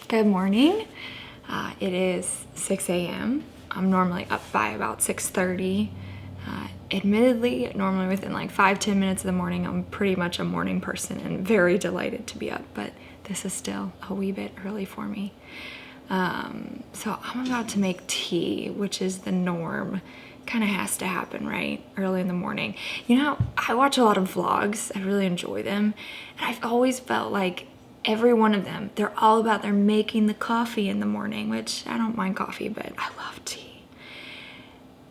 Good morning. It is 6 a.m. I'm normally up by about 6:30. Admittedly, normally within like 5-10 minutes of the morning, I'm pretty much a morning person and very delighted to be up, but this is still a wee bit early for me. So I'm about to make tea, which is the norm. Kind of has to happen, right? Early in the morning. You know, I watch a lot of vlogs. I really enjoy them. And I've always felt like every one of them, they're all about they're making the coffee in the morning, which I don't mind coffee, but I love tea.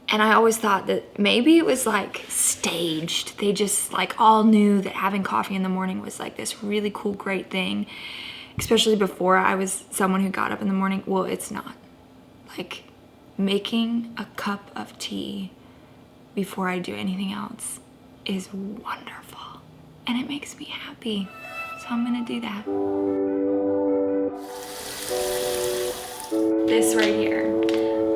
And I always thought that maybe it was like staged. They just like all knew that having coffee in the morning was like this really cool, great thing. Especially before I was someone who got up in the morning. Well, it's not. Like making a cup of tea before I do anything else is wonderful. And it makes me happy. So I'm gonna do that. This right here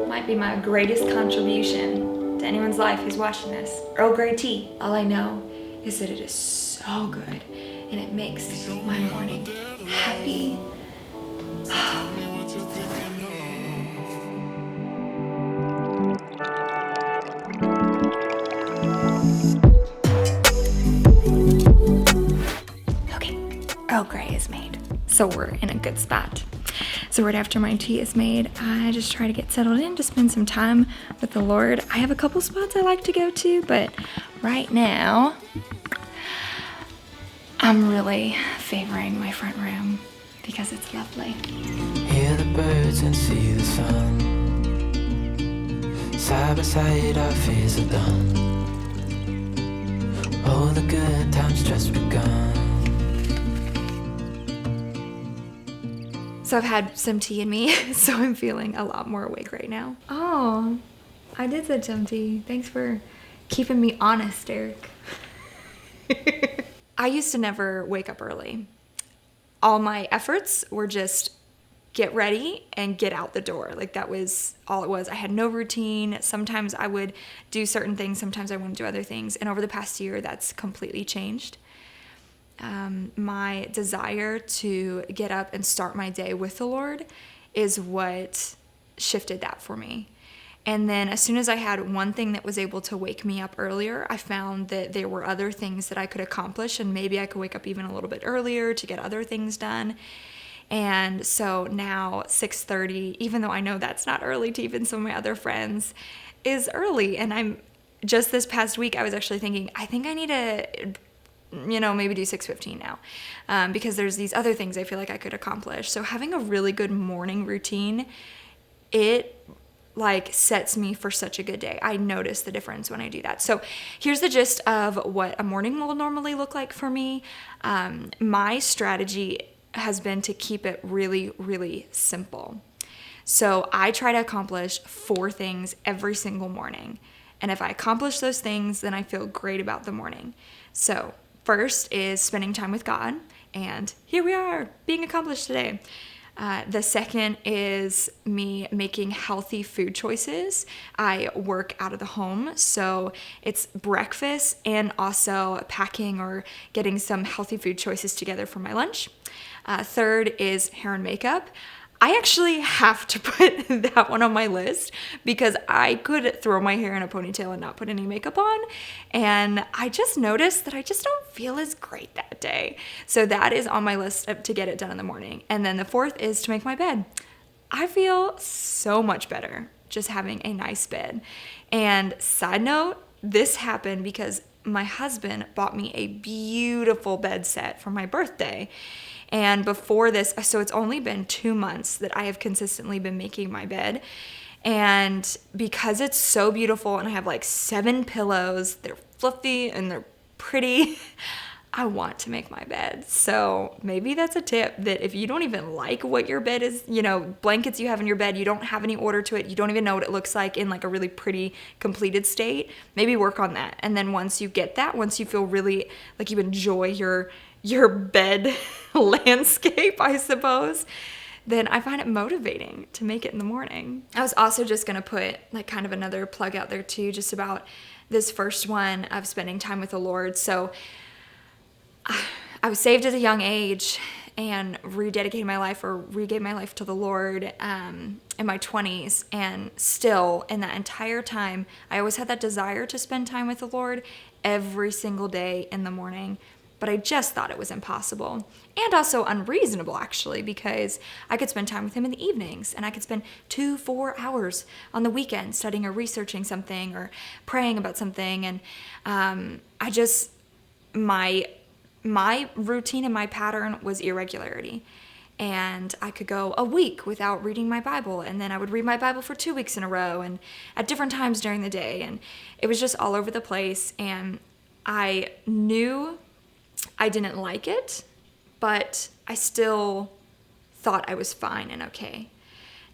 might be my greatest contribution to anyone's life who's watching this. Earl Grey tea. All I know is that it is so good and it makes my morning happy. Okay, Earl Grey is made, so we're in a good spot. So right after my tea is made, I just try to get settled in to spend some time with the Lord. I have a couple spots I like to go to, but right now, I'm really favoring my front room because it's lovely. Hear the birds and see the sun. Side by side our fears are done. Oh, the good times just begun. So I've had some tea in me, so I'm feeling a lot more awake right now. Oh, I did set some tea. Thanks for keeping me honest, Eric. I used to never wake up early. All my efforts were just get ready and get out the door. Like that was all it was. I had no routine. Sometimes I would do certain things. Sometimes I wouldn't do other things. And over the past year, that's completely changed. My desire to get up and start my day with the Lord is what shifted that for me. And then as soon as I had one thing that was able to wake me up earlier, I found that there were other things that I could accomplish, and maybe I could wake up even a little bit earlier to get other things done. And so now 6:30, even though I know that's not early to even some of my other friends, is early. And I'm just this past week, I was actually thinking, I think I need to maybe do 6:15 now, because there's these other things I feel like I could accomplish. So having a really good morning routine, it like sets me for such a good day. I notice the difference when I do that. So here's the gist of what a morning will normally look like for me. My strategy has been to keep it really, really simple. So I try to accomplish 4 things every single morning. And if I accomplish those things, then I feel great about the morning. So first is spending time with God, and here we are, being accomplished today. The second is me making healthy food choices. I work out of the home, so it's breakfast and also packing or getting some healthy food choices together for my lunch. Third is hair and makeup. I actually have to put that one on my list because I could throw my hair in a ponytail and not put any makeup on. And I just noticed that I just don't feel as great that day. So that is on my list to get it done in the morning. And then the fourth is to make my bed. I feel so much better just having a nice bed. And side note, this happened because my husband bought me a beautiful bed set for my birthday. And before this, so it's only been 2 months that I have consistently been making my bed. And because it's so beautiful and I have like 7 pillows, they're fluffy and they're pretty, I want to make my bed. So maybe that's a tip, that if you don't even like what your bed is, blankets you have in your bed, you don't have any order to it, you don't even know what it looks like in like a really pretty completed state, maybe work on that. And then once you get that, once you feel really like you enjoy your bed landscape, I suppose, then I find it motivating to make it in the morning. I was also just gonna put like kind of another plug out there too, just about this first one of spending time with the Lord. So I was saved at a young age, and rededicated my life or regave my life to the Lord in my 20s. And still, in that entire time, I always had that desire to spend time with the Lord every single day in the morning. But I just thought it was impossible and also unreasonable, actually, because I could spend time with him in the evenings and I could spend 2-4 hours on the weekend studying or researching something or praying about something. And my routine and my pattern was irregularity. And I could go a week without reading my Bible, and then I would read my Bible for 2 weeks in a row and at different times during the day. And it was just all over the place. And I knew I didn't like it, but I still thought I was fine and okay.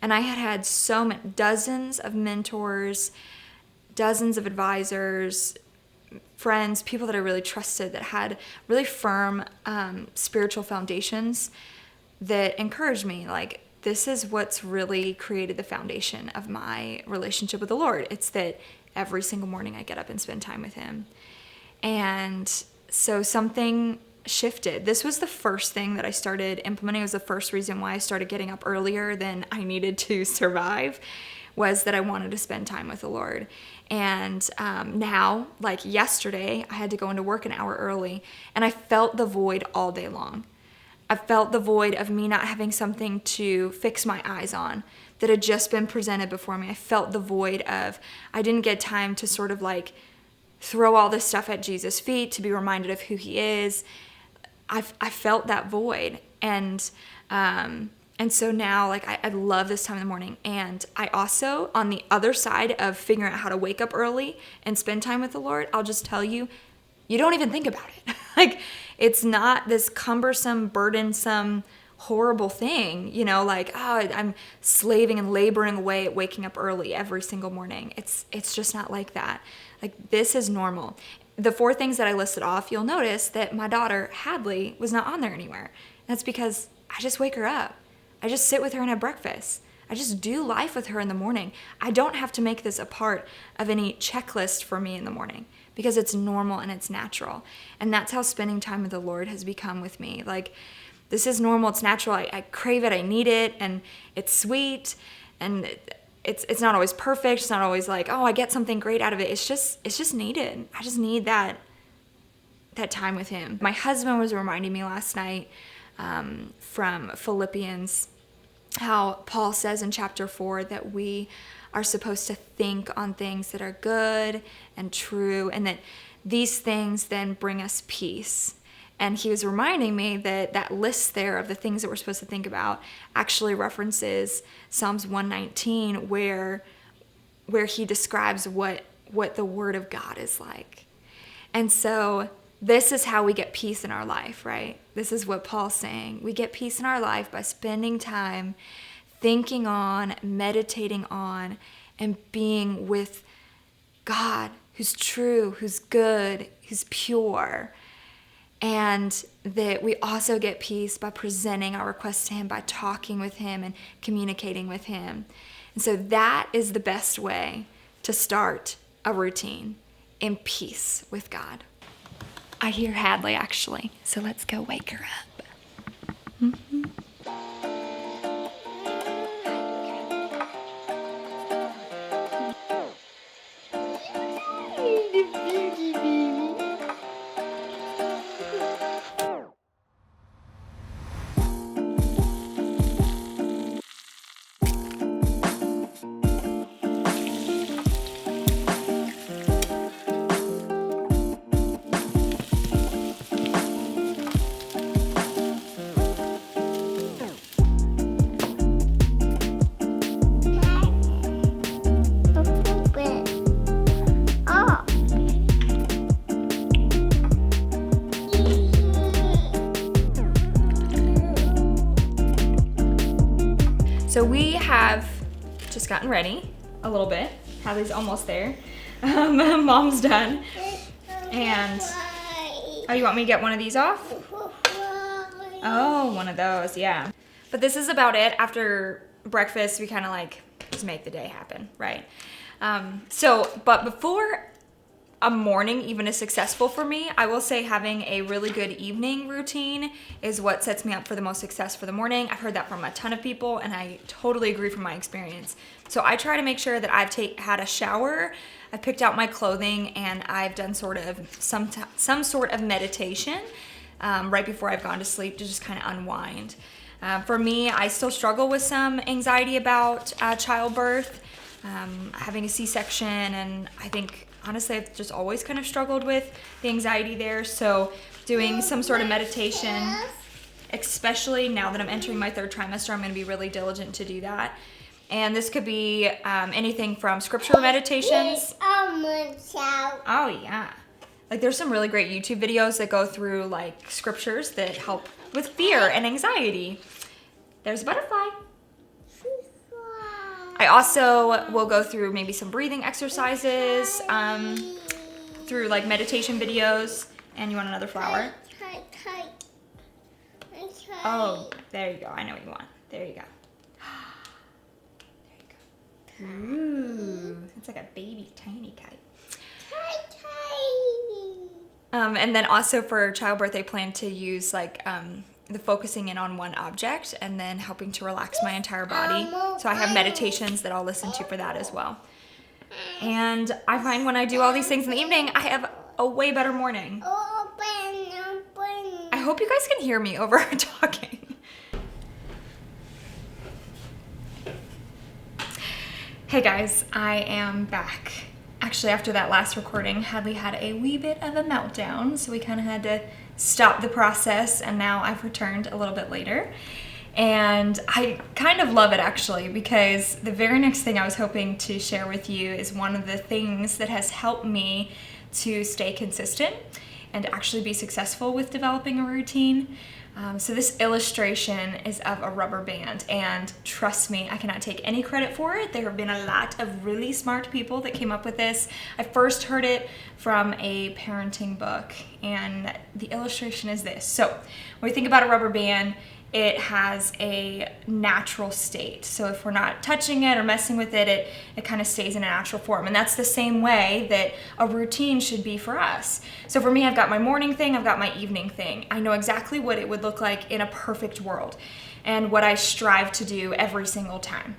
And I had so many, dozens of mentors, dozens of advisors, friends, people that I really trusted that had really firm spiritual foundations that encouraged me. Like, this is what's really created the foundation of my relationship with the Lord. It's that every single morning I get up and spend time with him. And so something shifted. This was the first thing that I started implementing. It was the first reason why I started getting up earlier than I needed to survive, was that I wanted to spend time with the Lord. And now, like yesterday, I had to go into work an hour early, and I felt the void all day long. I felt the void of me not having something to fix my eyes on that had just been presented before me. I felt the void of, I didn't get time to sort of like throw all this stuff at Jesus' feet, to be reminded of who he is. I felt that void. And so now, like, I love this time in the morning. And I also, on the other side of figuring out how to wake up early and spend time with the Lord, I'll just tell you, you don't even think about it. Like, it's not this cumbersome, burdensome, horrible thing, you know, like, oh, I'm slaving and laboring away at waking up early every single morning. It's just not like that. Like, this is normal. The 4 things that I listed off, you'll notice that my daughter, Hadley, was not on there anywhere. That's because I just wake her up. I just sit with her and have breakfast. I just do life with her in the morning. I don't have to make this a part of any checklist for me in the morning because it's normal and it's natural. And that's how spending time with the Lord has become with me. Like, this is normal, it's natural, I crave it, I need it, and it's sweet, and it's not always perfect, it's not always like, oh, I get something great out of it. It's just needed. I just need that time with him. My husband was reminding me last night from Philippians, how Paul says in chapter 4 that we are supposed to think on things that are good and true, and that these things then bring us peace. And he was reminding me that that list there of the things that we're supposed to think about actually references Psalms 119, where he describes what the Word of God is like. And so this is how we get peace in our life, right? This is what Paul's saying. We get peace in our life by spending time thinking on, meditating on, and being with God, who's true, who's good, who's pure. And that we also get peace by presenting our requests to him, by talking with him and communicating with him. And so that is the best way to start a routine, in peace with God. I hear Hadley, actually, so let's go wake her up. Mm-hmm. So we have just gotten ready a little bit. Hadley's almost there. Mom's done. And, oh, you want me to get one of these off? Oh, one of those, yeah. But this is about it. After breakfast, we kind of like just make the day happen, right? But before a morning even is successful for me. I will say having a really good evening routine is what sets me up for the most success for the morning. I've heard that from a ton of people, and I totally agree from my experience. So I try to make sure that I've had a shower, I've picked out my clothing, and I've done sort of some sort of meditation right before I've gone to sleep to just kind of unwind. For me, I still struggle with some anxiety about childbirth, having a C-section, and I think honestly I've just always kind of struggled with the anxiety there. So doing some sort of meditation, especially now that I'm entering my 3rd trimester, I'm going to be really diligent to do that. And this could be anything from scripture meditations. Oh yeah. Like there's some really great YouTube videos that go through like scriptures that help with fear and anxiety. There's a butterfly. I also will go through maybe some breathing exercises through like meditation videos. And you want another flower? Oh, there you go. I know what you want. There you go. There you go. Ooh, it's like a baby tiny kite. And then also for childbirth, I plan to use like the focusing in on one object and then helping to relax my entire body. So I have meditations that I'll listen to for that as well. And I find when I do all these things in the evening, I have a way better morning. I hope you guys can hear me over talking. Hey guys, I am back. Actually, after that last recording, Hadley had a wee bit of a meltdown, so we kind of had to stop the process, and now I've returned a little bit later. And I kind of love it actually, because the very next thing I was hoping to share with you is one of the things that has helped me to stay consistent and actually be successful with developing a routine. So this illustration is of a rubber band, and trust me, I cannot take any credit for it. There have been a lot of really smart people that came up with this. I first heard it from a parenting book, and the illustration is this. So when we think about a rubber band, it has a natural state. So if we're not touching it or messing with it, it kind of stays in a natural form. And that's the same way that a routine should be for us. So for me, I've got my morning thing, I've got my evening thing. I know exactly what it would look like in a perfect world and what I strive to do every single time.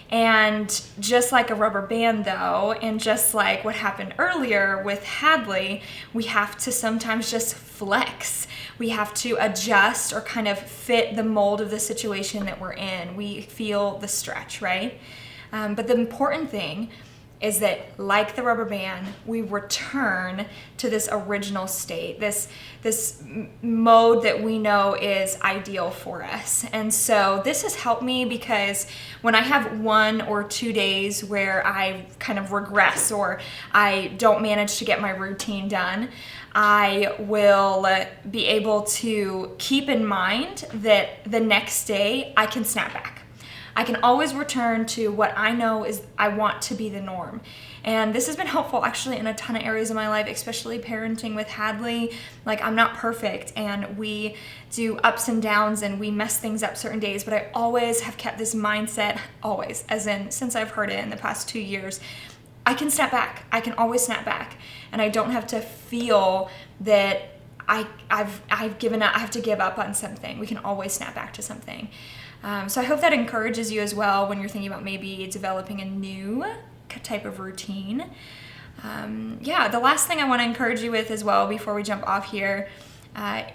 And just like a rubber band though, and just like what happened earlier with Hadley, we have to sometimes just flex. We have to adjust or kind of fit the mold of the situation that we're in. We feel the stretch, right? But the important thing is that, like the rubber band, we return to this original state, this mode that we know is ideal for us. And so this has helped me, because when I have 1 or 2 days where I kind of regress or I don't manage to get my routine done, I will be able to keep in mind that the next day I can snap back. I can always return to what I know is I want to be the norm. And this has been helpful actually in a ton of areas of my life, especially parenting with Hadley. Like, I'm not perfect, and we do ups and downs, and we mess things up certain days, but I always have kept this mindset, always, as in since I've heard it in the past 2 years, I can snap back. I can always snap back. And I don't have to feel that I've given up, I have to give up on something. We can always snap back to something. So I hope that encourages you as well when you're thinking about maybe developing a new type of routine. The last thing I want to encourage you with as well before we jump off here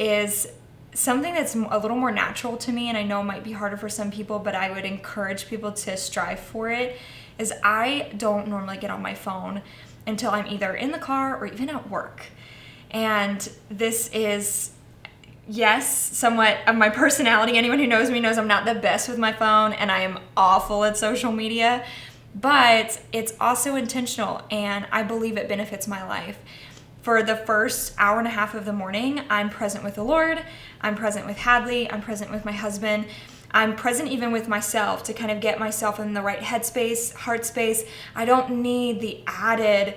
is something that's a little more natural to me, and I know it might be harder for some people, but I would encourage people to strive for it, is I don't normally get on my phone until I'm either in the car or even at work. And this is, yes, somewhat of my personality. Anyone who knows me knows I'm not the best with my phone, and I am awful at social media, but it's also intentional, and I believe it benefits my life. For the first hour and a half of the morning, I'm present with the Lord, I'm present with Hadley, I'm present with my husband, I'm present even with myself to kind of get myself in the right headspace, heart space. I don't need the added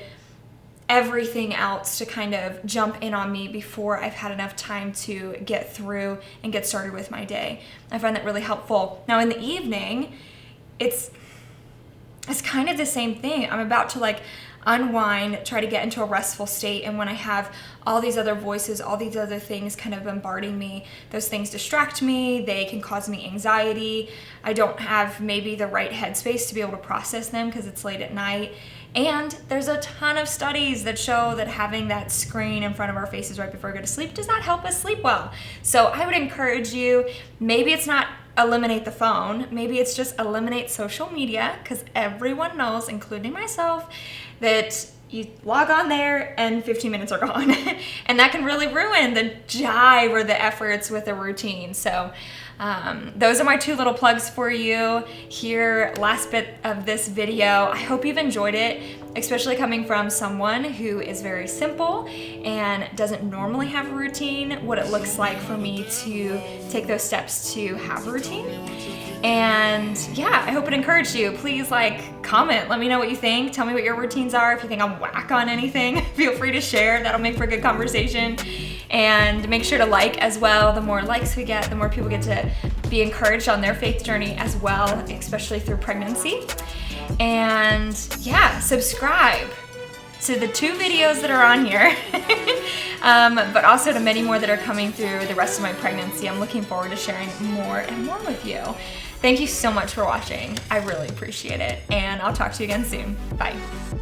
everything else to kind of jump in on me before I've had enough time to get through and get started with my day. I find that really helpful. Now in the evening, it's kind of the same thing. I'm about to unwind, try to get into a restful state. And when I have all these other voices, all these other things kind of bombarding me, those things distract me. They can cause me anxiety. I don't have maybe the right headspace to be able to process them because it's late at night. And there's a ton of studies that show that having that screen in front of our faces right before we go to sleep does not help us sleep well. So I would encourage you, maybe it's not eliminate the phone, maybe it's just eliminate social media, because everyone knows, including myself, that you log on there and 15 minutes are gone. And that can really ruin the jive or the efforts with a routine. So those are my 2 little plugs for you here, last bit of this video. I hope you've enjoyed it, especially coming from someone who is very simple and doesn't normally have a routine, what it looks like for me to take those steps to have a routine. And yeah, I hope it encouraged you. Please comment, let me know what you think. Tell me what your routines are. If you think I'm whack on anything, feel free to share. That'll make for a good conversation. And make sure to like as well. The more likes we get, the more people get to be encouraged on their faith journey as well, especially through pregnancy. And yeah, subscribe to the 2 videos that are on here, but also to many more that are coming through the rest of my pregnancy. I'm looking forward to sharing more and more with you. Thank you so much for watching. I really appreciate it, and I'll talk to you again soon. Bye.